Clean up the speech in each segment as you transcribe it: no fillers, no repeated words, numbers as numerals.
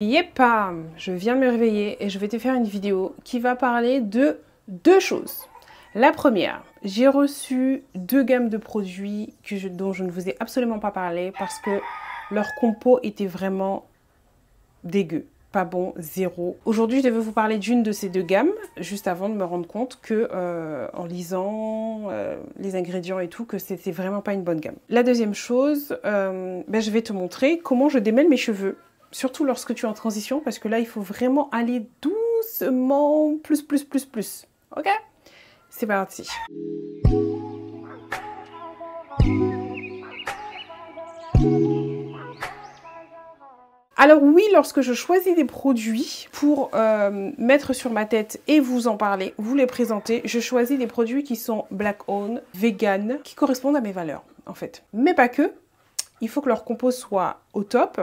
Yépa, je viens de me réveiller et je vais te faire une vidéo qui va parler de deux choses. La première, j'ai reçu deux gammes de produits dont je ne vous ai absolument pas parlé parce que leur compo était vraiment dégueu. Pas bon, zéro. Aujourd'hui, je vais vous parler d'une de ces deux gammes, juste avant de me rendre compte que, en lisant les ingrédients et tout, que c'était vraiment pas une bonne gamme. La deuxième chose, je vais te montrer comment je démêle mes cheveux. Surtout lorsque tu es en transition, parce que là, il faut vraiment aller doucement, plus. Ok? C'est parti. Alors oui, lorsque je choisis des produits pour mettre sur ma tête et vous en parler, vous les présenter, je choisis des produits qui sont black owned, vegan, qui correspondent à mes valeurs, en fait. Mais pas que. Il faut que leur compo soit au top,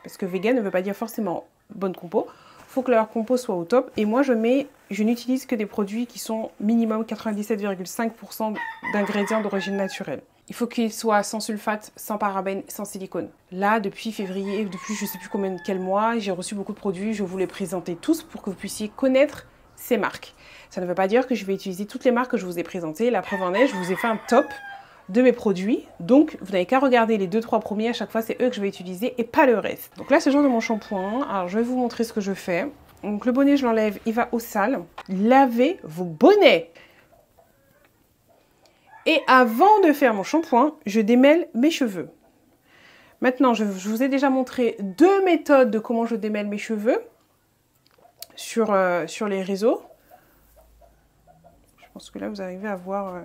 parce que vegan ne veut pas dire forcément bonne compo. Il faut que leur compo soit au top. Et moi, je n'utilise que des produits qui sont minimum 97,5% d'ingrédients d'origine naturelle. Il faut qu'ils soient sans sulfate, sans parabènes, sans silicone. Là, depuis février, depuis je ne sais plus quel mois, j'ai reçu beaucoup de produits. Je vous les présenter tous pour que vous puissiez connaître ces marques. Ça ne veut pas dire que je vais utiliser toutes les marques que je vous ai présentées. La preuve en est, je vous ai fait un top de mes produits. Donc, vous n'avez qu'à regarder les 2-3 premiers. À chaque fois, c'est eux que je vais utiliser et pas le reste. Donc là, c'est le genre de mon shampoing. Alors, je vais vous montrer ce que je fais. Donc, le bonnet, je l'enlève. Il va au sale. Lavez vos bonnets. Et avant de faire mon shampoing, je démêle mes cheveux. Maintenant, je vous ai déjà montré deux méthodes de comment je démêle mes cheveux sur les réseaux. Je pense que là, vous arrivez à voir...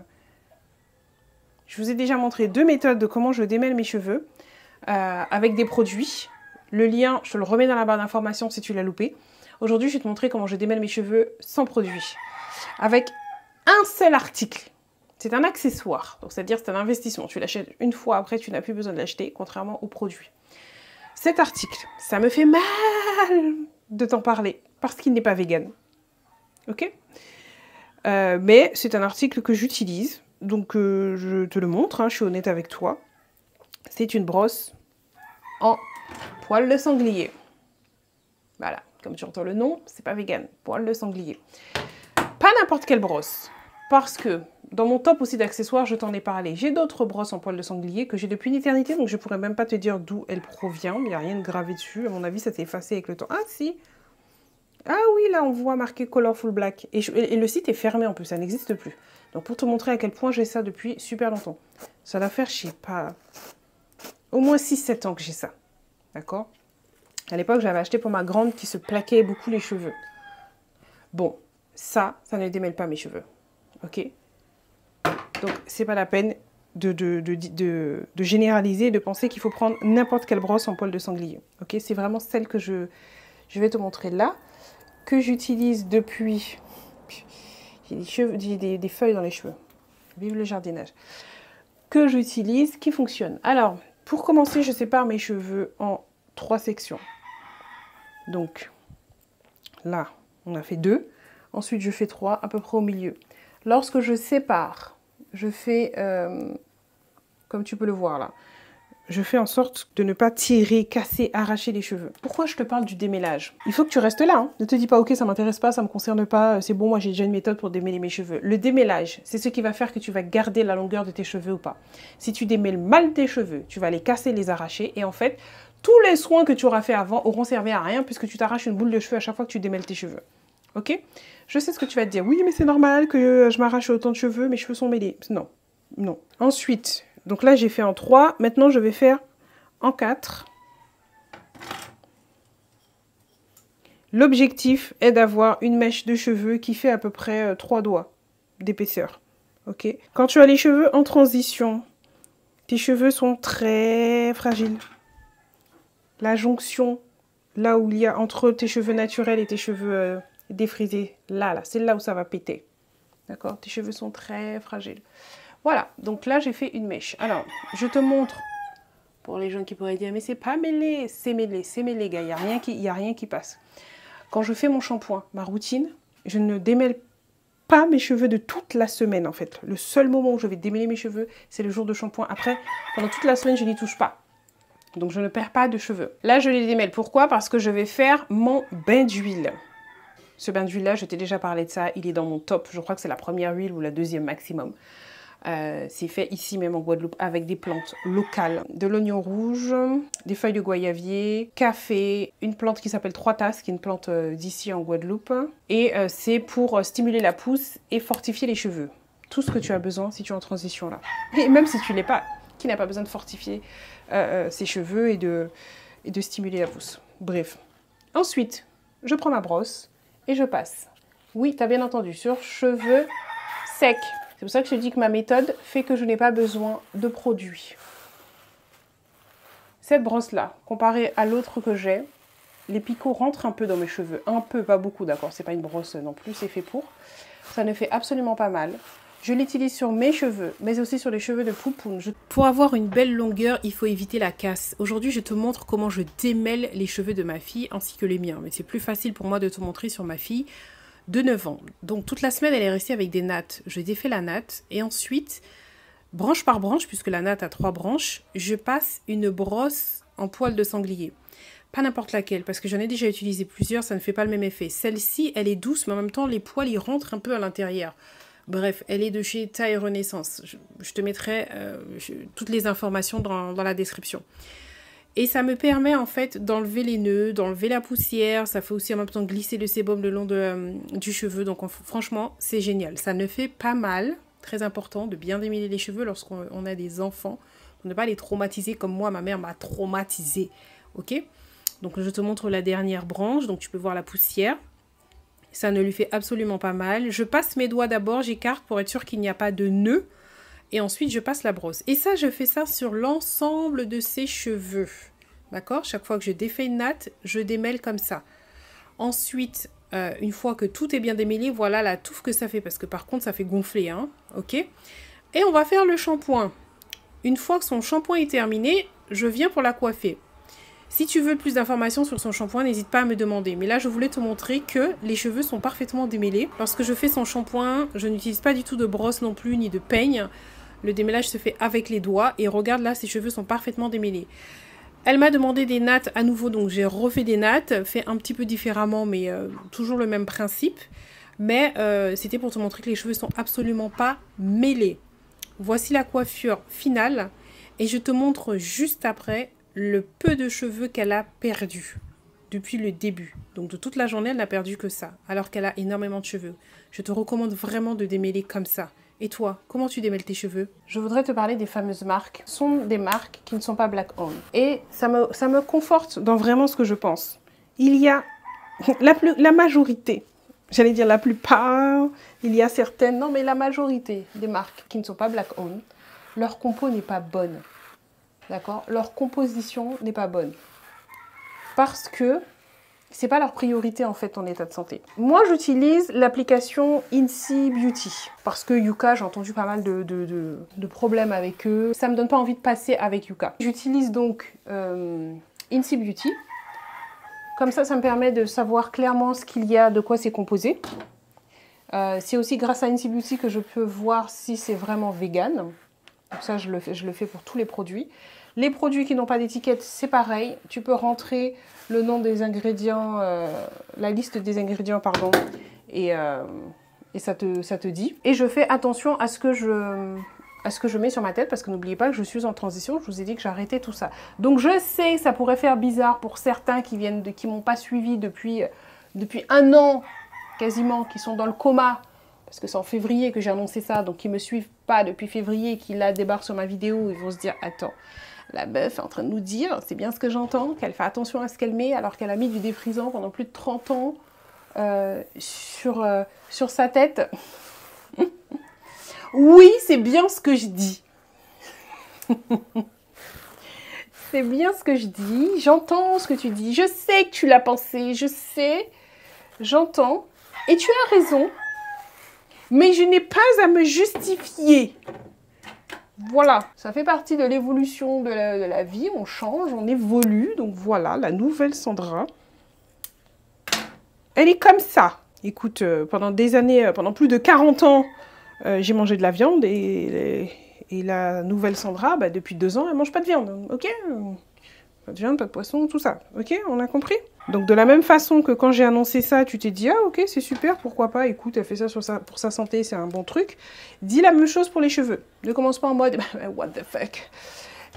Je vous ai déjà montré deux méthodes de comment je démêle mes cheveux avec des produits. Le lien, je te le remets dans la barre d'informations si tu l'as loupé. Aujourd'hui, je vais te montrer comment je démêle mes cheveux sans produit. Avec un seul article. C'est un accessoire, donc c'est-à-dire c'est un investissement. Tu l'achètes une fois, après tu n'as plus besoin de l'acheter, contrairement aux produits. Cet article, ça me fait mal de t'en parler, parce qu'il n'est pas vegan. Ok? Mais c'est un article que j'utilise. Donc, je te le montre, hein, je suis honnête avec toi. C'est une brosse en poil de sanglier. Voilà, comme tu entends le nom, c'est pas vegan, poil de sanglier. Pas n'importe quelle brosse, parce que dans mon top aussi d'accessoires, je t'en ai parlé. J'ai d'autres brosses en poil de sanglier que j'ai depuis une éternité, donc je pourrais même pas te dire d'où elle provient. Il n'y a rien de gravé dessus. À mon avis, ça s'est effacé avec le temps. Ah si! Ah oui, là, on voit marqué Colorful Black. Et le site est fermé en plus, ça n'existe plus. Donc, pour te montrer à quel point j'ai ça depuis super longtemps. Ça doit faire, je sais pas, au moins 6-7 ans que j'ai ça. D'accord? À l'époque, j'avais acheté pour ma grande qui se plaquait beaucoup les cheveux. Bon, ça ne démêle pas mes cheveux. Ok? Donc, c'est pas la peine de généraliser et de penser qu'il faut prendre n'importe quelle brosse en poil de sanglier. Ok? C'est vraiment celle que je vais te montrer là, que j'utilise depuis... J'ai des feuilles dans les cheveux. Vive le jardinage. Que j'utilise, qui fonctionne. Alors, pour commencer, je sépare mes cheveux en 3 sections. Donc, là, on a fait 2. Ensuite, je fais 3, à peu près au milieu. Lorsque je sépare, je fais, comme tu peux le voir là, je fais en sorte de ne pas tirer, casser, arracher les cheveux. Pourquoi je te parle du démêlage? Il faut que tu restes là. Hein. Ne te dis pas, ok, ça m'intéresse pas, ça me concerne pas, c'est bon, moi j'ai déjà une méthode pour démêler mes cheveux. Le démêlage, c'est ce qui va faire que tu vas garder la longueur de tes cheveux ou pas. Si tu démêles mal tes cheveux, tu vas les casser, les arracher, et en fait, tous les soins que tu auras fait avant auront servi à rien puisque tu t'arraches une boule de cheveux à chaque fois que tu démêles tes cheveux. Ok? Je sais ce que tu vas te dire. Oui, mais c'est normal que je m'arrache autant de cheveux, mes cheveux sont mêlés. Non, non. Ensuite... Donc là, j'ai fait en 3. Maintenant, je vais faire en 4. L'objectif est d'avoir une mèche de cheveux qui fait à peu près 3 doigts d'épaisseur. Ok. Quand tu as les cheveux en transition, tes cheveux sont très fragiles. La jonction, là où il y a entre tes cheveux naturels et tes cheveux défrisés, là, c'est là où ça va péter. D'accord? Tes cheveux sont très fragiles. Voilà, donc là, j'ai fait une mèche. Alors, je te montre, pour les gens qui pourraient dire, mais c'est pas mêlé, c'est mêlé, gars, il n'y a rien qui passe. Quand je fais mon shampoing, ma routine, je ne démêle pas mes cheveux de toute la semaine, en fait. Le seul moment où je vais démêler mes cheveux, c'est le jour de shampoing. Après, pendant toute la semaine, je n'y touche pas. Donc je ne perds pas de cheveux. Là, je les démêle. Pourquoi? Parce que je vais faire mon bain d'huile. Ce bain d'huile-là, je t'ai déjà parlé de ça. Il est dans mon top. Je crois que c'est la première huile ou la deuxième maximum. C'est fait ici même en Guadeloupe avec des plantes locales. De l'oignon rouge, des feuilles de goyavier, café, une plante qui s'appelle 3 tasses, qui est une plante d'ici en Guadeloupe. Et c'est pour stimuler la pousse et fortifier les cheveux. Tout ce que tu as besoin si tu es en transition là. Et même si tu ne l'es pas, qui n'a pas besoin de fortifier ses cheveux et de stimuler la pousse. Bref. Ensuite, je prends ma brosse et je passe. Oui, tu as bien entendu, sur cheveux secs. C'est pour ça que je te dis que ma méthode fait que je n'ai pas besoin de produits. Cette brosse-là, comparée à l'autre que j'ai, les picots rentrent un peu dans mes cheveux. Un peu, pas beaucoup, d'accord. C'est pas une brosse non plus, c'est fait pour. Ça ne fait absolument pas mal. Je l'utilise sur mes cheveux, mais aussi sur les cheveux de Poupoune. Pour avoir une belle longueur, il faut éviter la casse. Aujourd'hui, je te montre comment je démêle les cheveux de ma fille ainsi que les miens. Mais c'est plus facile pour moi de te montrer sur ma fille de 9 ans. Donc toute la semaine, elle est restée avec des nattes. Je défais la natte et ensuite, branche par branche, puisque la natte a 3 branches, je passe une brosse en poil de sanglier. Pas n'importe laquelle, parce que j'en ai déjà utilisé plusieurs, ça ne fait pas le même effet. Celle-ci, elle est douce, mais en même temps, les poils, ils rentrent un peu à l'intérieur. Bref, elle est de chez Taille Renaissance. Je te mettrai toutes les informations dans la description. Et ça me permet en fait d'enlever les nœuds, d'enlever la poussière. Ça fait aussi en même temps glisser le sébum le long du cheveu. Donc franchement, c'est génial. Ça ne fait pas mal. Très important de bien démêler les cheveux lorsqu'on a des enfants. Pour ne pas les traumatiser comme moi, ma mère m'a traumatisée. Ok? Donc je te montre la dernière branche. Donc tu peux voir la poussière. Ça ne lui fait absolument pas mal. Je passe mes doigts d'abord, j'écarte pour être sûr qu'il n'y a pas de nœud. Et ensuite, je passe la brosse. Et ça, je fais ça sur l'ensemble de ses cheveux. D'accord? Chaque fois que je défais une natte, je démêle comme ça. Ensuite, une fois que tout est bien démêlé, voilà la touffe que ça fait. Parce que par contre, ça fait gonfler. Hein? Ok? Et on va faire le shampoing. Une fois que son shampoing est terminé, je viens pour la coiffer. Si tu veux plus d'informations sur son shampoing, n'hésite pas à me demander. Mais là, je voulais te montrer que les cheveux sont parfaitement démêlés. Lorsque je fais son shampoing, je n'utilise pas du tout de brosse non plus, ni de peigne. Le démêlage se fait avec les doigts. Et regarde là, ses cheveux sont parfaitement démêlés. Elle m'a demandé des nattes à nouveau, donc j'ai refait des nattes. Fait un petit peu différemment, mais toujours le même principe. Mais c'était pour te montrer que les cheveux sont absolument pas mêlés. Voici la coiffure finale. Et je te montre juste après le peu de cheveux qu'elle a perdu depuis le début. Donc de toute la journée, elle n'a perdu que ça, alors qu'elle a énormément de cheveux. Je te recommande vraiment de démêler comme ça. Et toi, comment tu démêles tes cheveux? Je voudrais te parler des fameuses marques. Ce sont des marques qui ne sont pas black owned. Et ça me conforte dans vraiment ce que je pense. Il y a la majorité, j'allais dire la plupart, il y a certaines, non mais la majorité des marques qui ne sont pas black owned, leur compo n'est pas bonne. D'accord? Leur composition n'est pas bonne. Parce que c'est pas leur priorité en fait en état de santé. Moi j'utilise l'application INSEE Beauty. Parce que Yuka, j'ai entendu pas mal de problèmes avec eux. Ça me donne pas envie de passer avec Yuka. J'utilise donc INSEE Beauty. Comme ça me permet de savoir clairement ce qu'il y a, de quoi c'est composé. C'est aussi grâce à INSEE Beauty que je peux voir si c'est vraiment vegan. Donc ça, je le fais pour tous les produits. Les produits qui n'ont pas d'étiquette, c'est pareil. Tu peux rentrer le nom des ingrédients, la liste des ingrédients, pardon, et ça te dit. Et je fais attention à ce que je mets sur ma tête, parce que n'oubliez pas que je suis en transition. Je vous ai dit que j'arrêtais tout ça. Donc je sais que ça pourrait faire bizarre pour certains qui m'ont pas suivi depuis 1 an, quasiment, qui sont dans le coma. Parce que c'est en février que j'ai annoncé ça, donc qui ne me suivent pas depuis février, qui là débarquent sur ma vidéo, ils vont se dire « Attends, la meuf est en train de nous dire, c'est bien ce que j'entends, qu'elle fait attention à ce qu'elle met, alors qu'elle a mis du défrisant pendant plus de 30 ans sur sa tête. » Oui, c'est bien ce que je dis. C'est bien ce que je dis, j'entends ce que tu dis, je sais que tu l'as pensé, je sais, j'entends, et tu as raison. Mais je n'ai pas à me justifier. Voilà, ça fait partie de l'évolution de la vie. On change, on évolue. Donc voilà, la nouvelle Sandra. Elle est comme ça. Écoute, pendant des années, pendant plus de 40 ans, j'ai mangé de la viande. Et la nouvelle Sandra, bah, depuis 2 ans, elle ne mange pas de viande. Ok? Pas de viande, pas de poisson, tout ça. Ok, on a compris? Donc de la même façon que quand j'ai annoncé ça, tu t'es dit, ah ok, c'est super, pourquoi pas, écoute, elle fait ça pour sa santé, c'est un bon truc. Dis la même chose pour les cheveux. Ne commence pas en mode, what the fuck,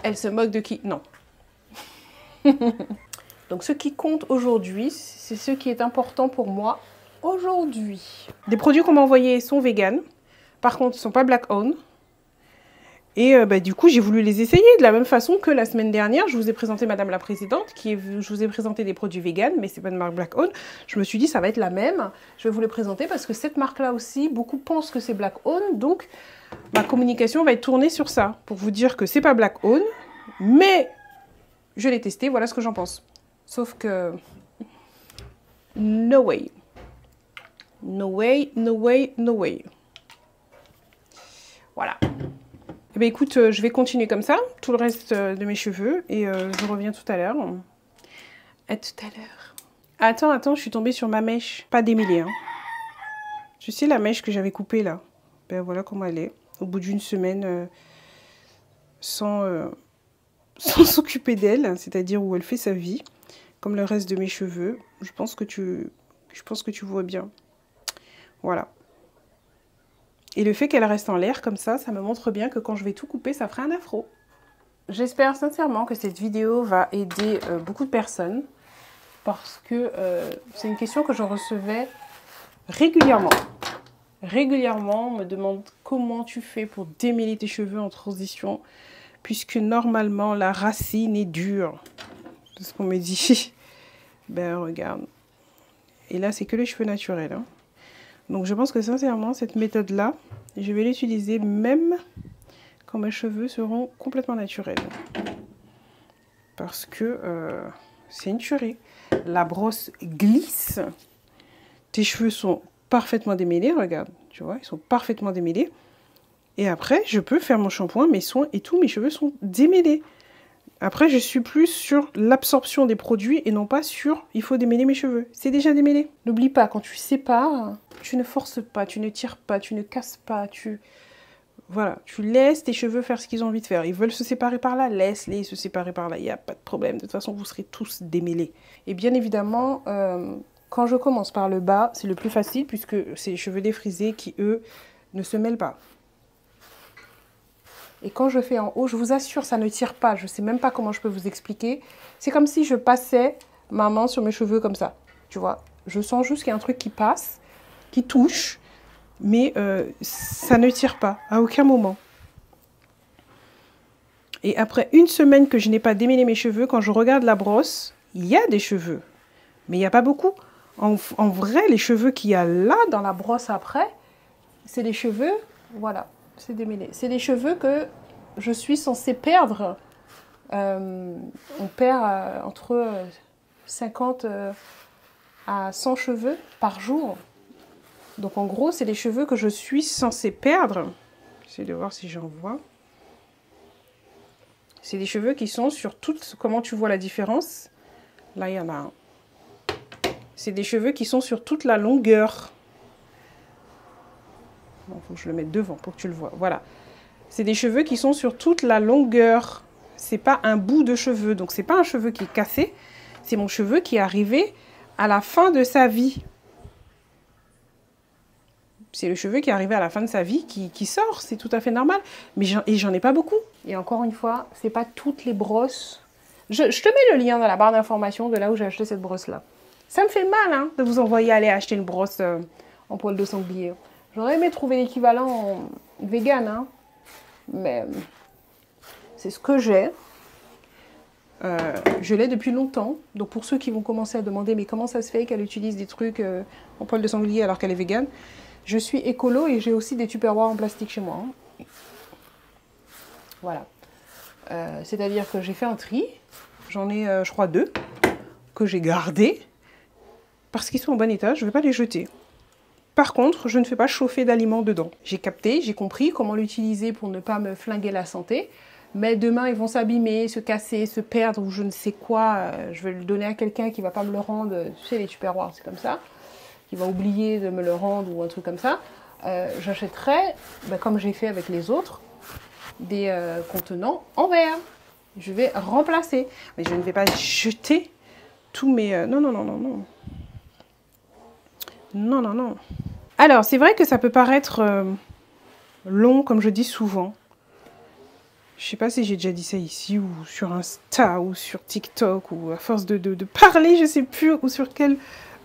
elle se moque de qui? Non. Donc ce qui compte aujourd'hui, c'est ce qui est important pour moi aujourd'hui. Les produits qu'on m'a envoyés sont vegan, par contre, ils ne sont pas black owned. Et du coup, j'ai voulu les essayer de la même façon que la semaine dernière. Je vous ai présenté Madame la Présidente, je vous ai présenté des produits vegan, mais c'est pas de marque Black Owned. Je me suis dit, ça va être la même. Je vais vous les présenter parce que cette marque-là aussi, beaucoup pensent que c'est Black Owned. Donc, ma communication va être tournée sur ça, pour vous dire que c'est pas Black Owned, mais je l'ai testé, voilà ce que j'en pense. Sauf que, no way. No way, no way, no way. Voilà. Eh bien, écoute, je vais continuer comme ça, tout le reste de mes cheveux, et je reviens tout à l'heure. À tout à l'heure. Attends, je suis tombée sur ma mèche, pas démêlée. Hein. Tu sais la mèche que j'avais coupée là? Ben voilà comment elle est, au bout d'une semaine, sans s'occuper d'elle, c'est-à-dire où elle fait sa vie, comme le reste de mes cheveux. Je pense que tu vois bien. Voilà. Et le fait qu'elle reste en l'air comme ça me montre bien que quand je vais tout couper, ça fera un afro. J'espère sincèrement que cette vidéo va aider beaucoup de personnes parce que c'est une question que je recevais régulièrement. Régulièrement, on me demande comment tu fais pour démêler tes cheveux en transition puisque normalement la racine est dure. C'est ce qu'on me dit. Ben regarde. Et là, c'est que les cheveux naturels. Hein. Donc je pense que sincèrement, cette méthode-là, je vais l'utiliser même quand mes cheveux seront complètement naturels. Parce que c'est une tuerie. La brosse glisse. Tes cheveux sont parfaitement démêlés, regarde. Tu vois, ils sont parfaitement démêlés. Et après, je peux faire mon shampoing, mes soins et tout, mes cheveux sont démêlés. Après, je suis plus sur l'absorption des produits et non pas sur il faut démêler mes cheveux. C'est déjà démêlé. N'oublie pas, quand tu sépares, tu ne forces pas, tu ne tires pas, tu ne casses pas, voilà, tu laisses tes cheveux faire ce qu'ils ont envie de faire. Ils veulent se séparer par là, laisse-les se séparer par là. Il n'y a pas de problème. De toute façon, vous serez tous démêlés. Et bien évidemment, quand je commence par le bas, c'est le plus facile puisque c'est les cheveux défrisés qui, eux, ne se mêlent pas. Et quand je fais en haut, je vous assure, ça ne tire pas. Je ne sais même pas comment je peux vous expliquer. C'est comme si je passais ma main sur mes cheveux comme ça. Tu vois, je sens juste qu'il y a un truc qui passe, qui touche, mais ça ne tire pas à aucun moment. Et après une semaine que je n'ai pas démêlé mes cheveux, quand je regarde la brosse, il y a des cheveux, mais il n'y a pas beaucoup. En vrai, les cheveux qu'il y a là dans la brosse après, c'est des cheveux, voilà. C'est démêlé. C'est des cheveux que je suis censée perdre. On perd entre 50 à 100 cheveux par jour. Donc en gros, c'est des cheveux que je suis censée perdre. J'essaie de voir si j'en vois. C'est des cheveux qui sont sur toutes... Comment tu vois la différence? Là, il y en a un. C'est des cheveux qui sont sur toute la longueur. Il faut que je le mette devant pour que tu le vois. Voilà. C'est des cheveux qui sont sur toute la longueur. C'est pas un bout de cheveux. Donc, c'est pas un cheveu qui est cassé. C'est mon cheveu qui est arrivé à la fin de sa vie. C'est le cheveu qui est arrivé à la fin de sa vie qui sort. C'est tout à fait normal. Mais j'en ai pas beaucoup. Et encore une fois, c'est pas toutes les brosses. Je te mets le lien dans la barre d'information de là où j'ai acheté cette brosse-là. Ça me fait mal hein, de vous envoyer aller acheter une brosse en poil de sanglier. J'aurais aimé trouver l'équivalent vegan, hein, mais c'est ce que j'ai. Je l'ai depuis longtemps. Donc pour ceux qui vont commencer à demander mais comment ça se fait qu'elle utilise des trucs en poil de sanglier alors qu'elle est vegan, je suis écolo et j'ai aussi des tupperwares en plastique chez moi. Hein. Voilà. C'est-à-dire que j'ai fait un tri. J'en ai, je crois, 2 que j'ai gardés parce qu'ils sont en bon état. Je ne vais pas les jeter. Par contre, je ne fais pas chauffer d'aliments dedans. J'ai capté, j'ai compris comment l'utiliser pour ne pas me flinguer la santé. Mais demain, ils vont s'abîmer, se casser, se perdre ou je ne sais quoi. Je vais le donner à quelqu'un qui ne va pas me le rendre. Tu sais, les tupperwares, c'est comme ça. Qui va oublier de me le rendre ou un truc comme ça. J'achèterai, comme j'ai fait avec les autres, des contenants en verre. Je vais remplacer. Mais je ne vais pas jeter tous mes... Non, non, non, non, non. Non, non, non. Alors, c'est vrai que ça peut paraître long, comme je dis souvent. Je ne sais pas si j'ai déjà dit ça ici, ou sur Insta, ou sur TikTok, ou à force de parler, je ne sais plus, ou sur quelle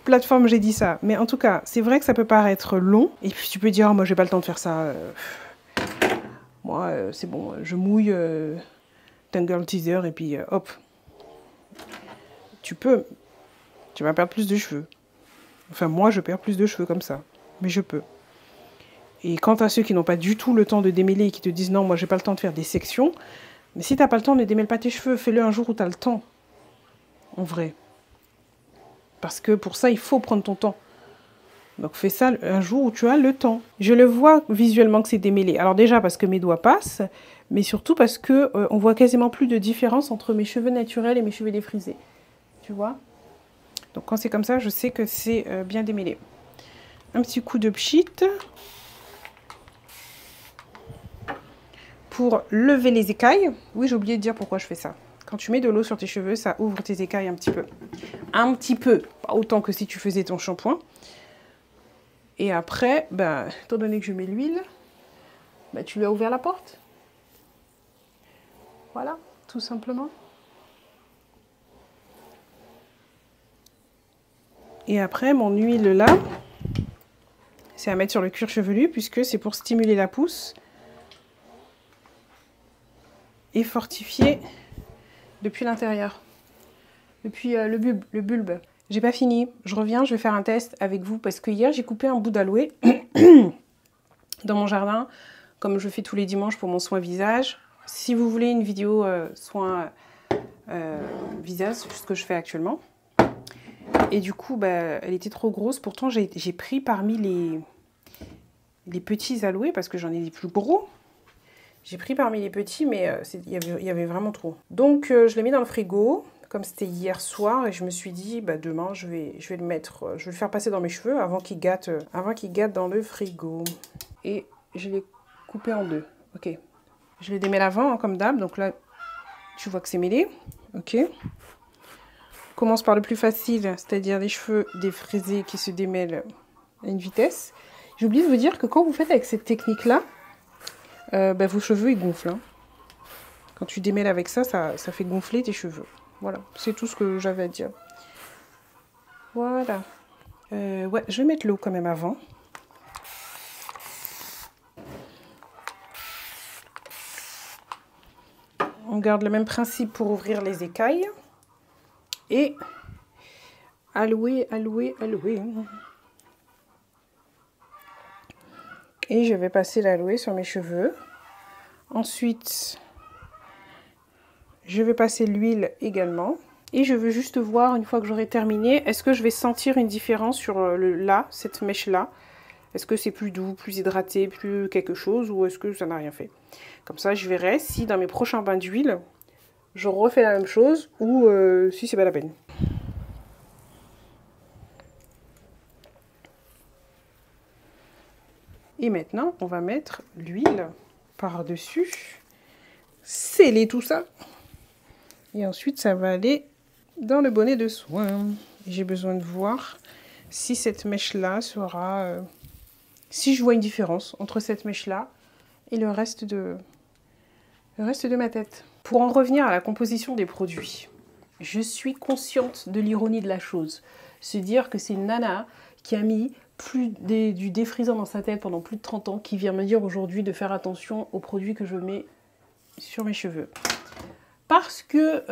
plateforme j'ai dit ça. Mais en tout cas, c'est vrai que ça peut paraître long. Et puis tu peux dire, oh, moi, j'ai pas le temps de faire ça. Moi, c'est bon, je mouille Tangle Teaser, et puis hop. Tu peux. Tu vas perdre plus de cheveux. Enfin, moi, je perds plus de cheveux comme ça. Mais je peux. Et quant à ceux qui n'ont pas du tout le temps de démêler et qui te disent non, moi j'ai pas le temps de faire des sections, mais si t'as pas le temps, ne démêle pas tes cheveux, fais-le un jour où tu as le temps. En vrai. Parce que pour ça, il faut prendre ton temps. Donc fais ça un jour où tu as le temps. Je le vois visuellement que c'est démêlé. Alors déjà parce que mes doigts passent, mais surtout parce que on voit quasiment plus de différence entre mes cheveux naturels et mes cheveux défrisés. Tu vois? Donc quand c'est comme ça, je sais que c'est bien démêlé. Un petit coup de pchit. Pour lever les écailles. Oui, j'ai oublié de dire pourquoi je fais ça. Quand tu mets de l'eau sur tes cheveux, ça ouvre tes écailles un petit peu. Un petit peu. Pas autant que si tu faisais ton shampoing. Et après, ben, étant donné que je mets l'huile, ben, tu lui as ouvert la porte. Voilà, tout simplement. Et après, mon huile là, c'est à mettre sur le cuir chevelu puisque c'est pour stimuler la pousse. Et fortifier depuis l'intérieur, depuis le bulbe. J'ai pas fini, je reviens, je vais faire un test avec vous parce que hier j'ai coupé un bout d'aloe dans mon jardin, comme je fais tous les dimanches pour mon soin visage. Si vous voulez une vidéo soin visage, c'est ce que je fais actuellement. Et du coup, bah, elle était trop grosse, pourtant j'ai pris parmi les petits aloés parce que j'en ai des plus gros. J'ai pris parmi les petits, mais il y avait vraiment trop. Donc, je l'ai mis dans le frigo, comme c'était hier soir, et je me suis dit, bah, demain, je vais le mettre, je vais le faire passer dans mes cheveux avant qu'il gâte dans le frigo. Et je l'ai coupé en deux. Ok. Je l'ai démêlé avant, hein, comme d'hab. Donc là, tu vois que c'est mêlé. Ok. On commence par le plus facile, c'est-à-dire les cheveux défrisés qui se démêlent à une vitesse. J'ai oublié de vous dire que quand vous faites avec cette technique-là, bah, vos cheveux ils gonflent. Hein. Quand tu démêles avec ça, ça fait gonfler tes cheveux. Voilà, c'est tout ce que j'avais à dire. Voilà. Ouais, je vais mettre l'eau quand même avant. On garde le même principe pour ouvrir les écailles. Et aloe. Et je vais passer l'aloe sur mes cheveux. Ensuite, je vais passer l'huile également. Et je veux juste voir, une fois que j'aurai terminé, est-ce que je vais sentir une différence sur cette mèche-là? Est-ce que c'est plus doux, plus hydraté, plus quelque chose, ou est-ce que ça n'a rien fait? Comme ça, je verrai si dans mes prochains bains d'huile, je refais la même chose, ou si c'est pas la peine. Et maintenant, on va mettre l'huile par-dessus, sceller tout ça. Et ensuite, ça va aller dans le bonnet de soin. J'ai besoin de voir si cette mèche-là sera... si je vois une différence entre cette mèche-là et le reste de ma tête. Pour en revenir à la composition des produits, je suis consciente de l'ironie de la chose. Se dire que c'est une nana qui a mis du défrisant dans sa tête pendant plus de 30 ans qui vient me dire aujourd'hui de faire attention aux produits que je mets sur mes cheveux. Parce que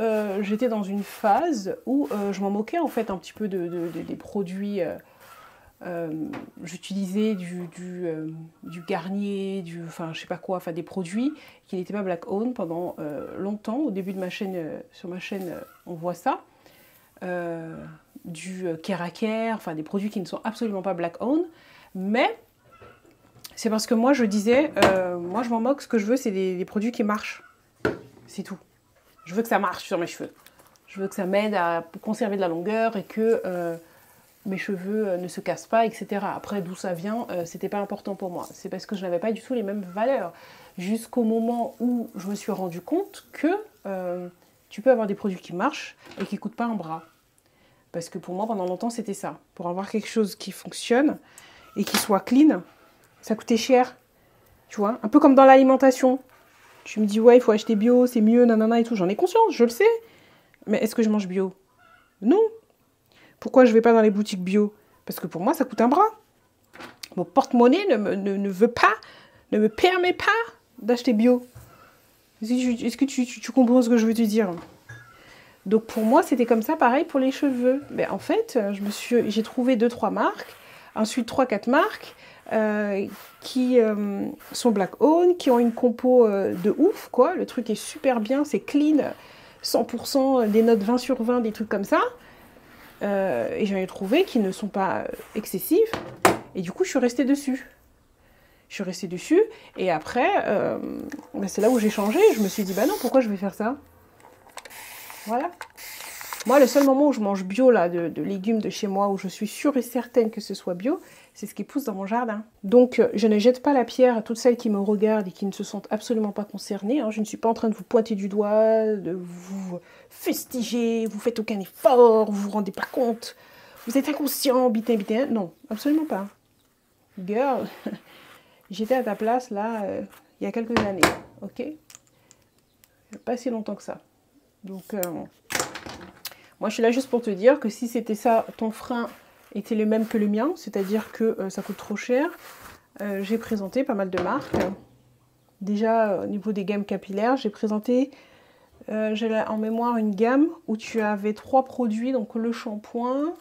j'étais dans une phase où je m'en moquais en fait un petit peu des produits. J'utilisais du Garnier, enfin je sais pas quoi, enfin des produits qui n'étaient pas black owned pendant longtemps. Au début de ma chaîne, sur ma chaîne, on voit ça. Du Keraker, enfin des produits qui ne sont absolument pas black owned. Mais c'est parce que moi je disais, moi je m'en moque, ce que je veux c'est des produits qui marchent. C'est tout. Je veux que ça marche sur mes cheveux. Je veux que ça m'aide à conserver de la longueur et que mes cheveux ne se cassent pas, etc. Après, d'où ça vient, c'était pas important pour moi. C'est parce que je n'avais pas du tout les mêmes valeurs. Jusqu'au moment où je me suis rendu compte que tu peux avoir des produits qui marchent et qui ne coûtent pas un bras. Parce que pour moi, pendant longtemps, c'était ça. Pour avoir quelque chose qui fonctionne et qui soit clean, ça coûtait cher. Tu vois, un peu comme dans l'alimentation. Tu me dis, ouais, il faut acheter bio, c'est mieux, nanana et tout. J'en ai conscience, je le sais. Mais est-ce que je mange bio? Non. Pourquoi je ne vais pas dans les boutiques bio? Parce que pour moi, ça coûte un bras. Mon porte-monnaie ne veut pas, ne me permet pas d'acheter bio. Est-ce que tu comprends ce que je veux te dire? Donc pour moi, c'était comme ça, pareil pour les cheveux. Mais en fait, j'ai trouvé 2-3 marques, ensuite 3-4 marques qui sont black owned, qui ont une compo de ouf, quoi. Le truc est super bien, c'est clean, 100%, des notes 20 sur 20, des trucs comme ça. Et j'en ai trouvé qui ne sont pas excessives. Et du coup, je suis restée dessus. Et après, c'est là où j'ai changé. Je me suis dit, bah non, pourquoi je vais faire ça? Voilà. Moi, le seul moment où je mange bio, là, de légumes de chez moi, où je suis sûre et certaine que ce soit bio, c'est ce qui pousse dans mon jardin. Donc, je ne jette pas la pierre à toutes celles qui me regardent et qui ne se sentent absolument pas concernées. Hein. Je ne suis pas en train de vous pointer du doigt, de vous fustiger, vous faites aucun effort, vous vous rendez pas compte, vous êtes inconscient, bitin. Non, absolument pas. Girl, j'étais à ta place, là, il y a quelques années, ok? Pas si longtemps que ça. Donc, moi, je suis là juste pour te dire que si c'était ça, ton frein était le même que le mien, c'est-à-dire que ça coûte trop cher, j'ai présenté pas mal de marques. Déjà, au niveau des gammes capillaires, j'ai présenté, j'ai en mémoire une gamme où tu avais 3 produits, donc le shampoing,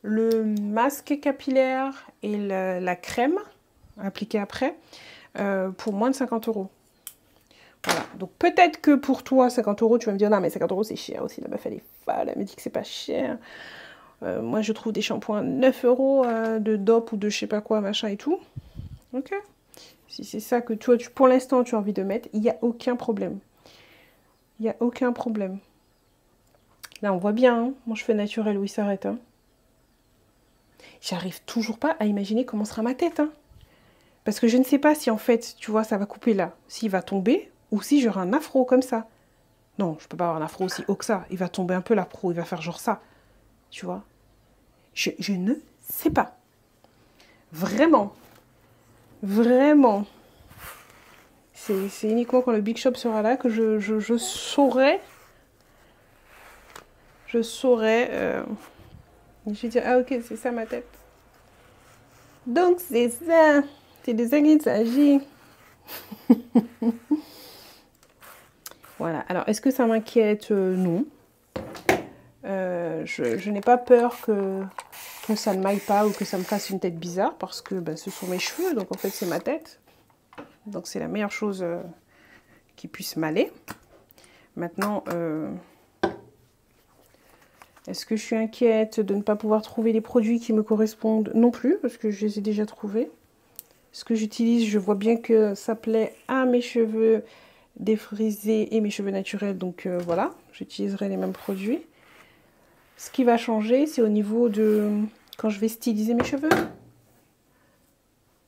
le masque capillaire et la crème appliquée après, pour moins de 50 €. Voilà, donc peut-être que pour toi, 50 €, tu vas me dire, non mais 50 € c'est cher aussi, la meuf elle est folle, elle me dit que c'est pas cher. Moi je trouve des shampoings 9 € de DOP ou de je sais pas quoi, machin et tout. Ok. Si c'est ça que toi, pour l'instant tu as envie de mettre, il n'y a aucun problème. Il n'y a aucun problème. Là on voit bien, hein, mon cheveu naturel où il s'arrête. Hein. J'arrive toujours pas à imaginer comment sera ma tête. Hein. Parce que je ne sais pas si en fait, tu vois, ça va couper là, s'il va tomber. Ou si j'aurai un afro comme ça. Non, je peux pas avoir un afro aussi haut que ça. Il va tomber un peu l'afro, il va faire genre ça. Tu vois? Je ne sais pas. Vraiment. Vraiment. C'est uniquement quand le Big Shop sera là que je saurai. Je saurai. Je vais dire, ah ok, c'est ça ma tête. Donc c'est ça. C'est de ça qu'il s'agit. Voilà, alors est-ce que ça m'inquiète? Non. Je n'ai pas peur que ça ne m'aille pas ou que ça me fasse une tête bizarre parce que bah, ce sont mes cheveux, donc en fait c'est ma tête. Donc c'est la meilleure chose qui puisse m'aller. Maintenant, est-ce que je suis inquiète de ne pas pouvoir trouver les produits qui me correspondent? Non plus, parce que je les ai déjà trouvés. Ce que j'utilise, je vois bien que ça plaît à mes cheveux défrisés et mes cheveux naturels, donc voilà, j'utiliserai les mêmes produits. Ce qui va changer, c'est au niveau de quand je vais styliser mes cheveux.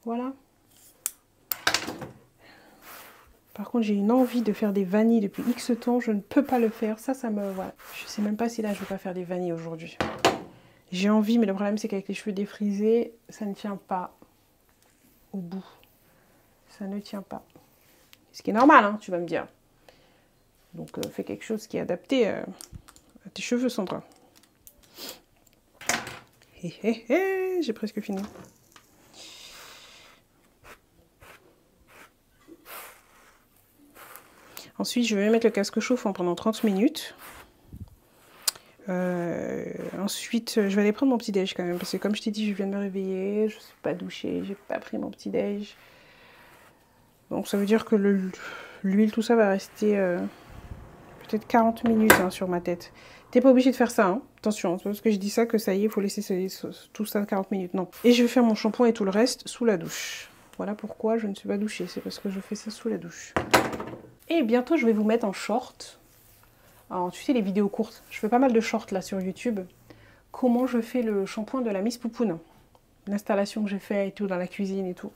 Voilà. Par contre, j'ai une envie de faire des vanilles depuis X temps, je ne peux pas le faire. Ça me... Voilà. Je sais même pas si là, je vais pas faire des vanilles aujourd'hui. J'ai envie, mais le problème, c'est qu'avec les cheveux défrisés, ça ne tient pas au bout. Ça ne tient pas. Ce qui est normal, hein, tu vas me dire. Donc, fais quelque chose qui est adapté à tes cheveux, Sandra. Hé, hé, hé, j'ai presque fini. Ensuite, je vais mettre le casque chauffant pendant 30 minutes. Ensuite, je vais aller prendre mon petit déj quand même. Parce que comme je t'ai dit, je viens de me réveiller. Je ne suis pas douchée. J'ai pas pris mon petit déj. Donc ça veut dire que l'huile, tout ça va rester peut-être 40 minutes hein, sur ma tête. T'es pas obligé de faire ça. Hein. Attention, c'est parce que je dis ça que ça y est, il faut laisser tout ça 40 minutes. Non. Et je vais faire mon shampoing et tout le reste sous la douche. Voilà pourquoi je ne suis pas douchée. C'est parce que je fais ça sous la douche. Et bientôt, je vais vous mettre en short. Alors, tu sais, les vidéos courtes. Je fais pas mal de shorts là sur YouTube. comment je fais le shampoing de la Miss Poupoune. L'installation que j'ai fait et tout dans la cuisine et tout.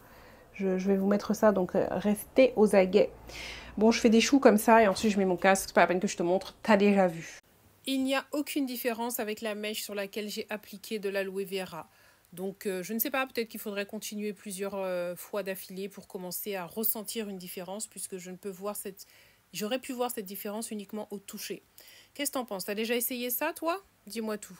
Je vais vous mettre ça, donc restez aux aguets. Bon, je fais des choux comme ça et ensuite je mets mon casque. C'est pas la peine que je te montre, t'as déjà vu. Il n'y a aucune différence avec la mèche sur laquelle j'ai appliqué de l'aloe vera. Donc je ne sais pas, peut-être qu'il faudrait continuer plusieurs fois d'affilée pour commencer à ressentir une différence, puisque je ne peux voir j'aurais pu voir cette différence uniquement au toucher. Qu'est-ce que t'en penses? T'as déjà essayé ça, toi? Dis-moi tout.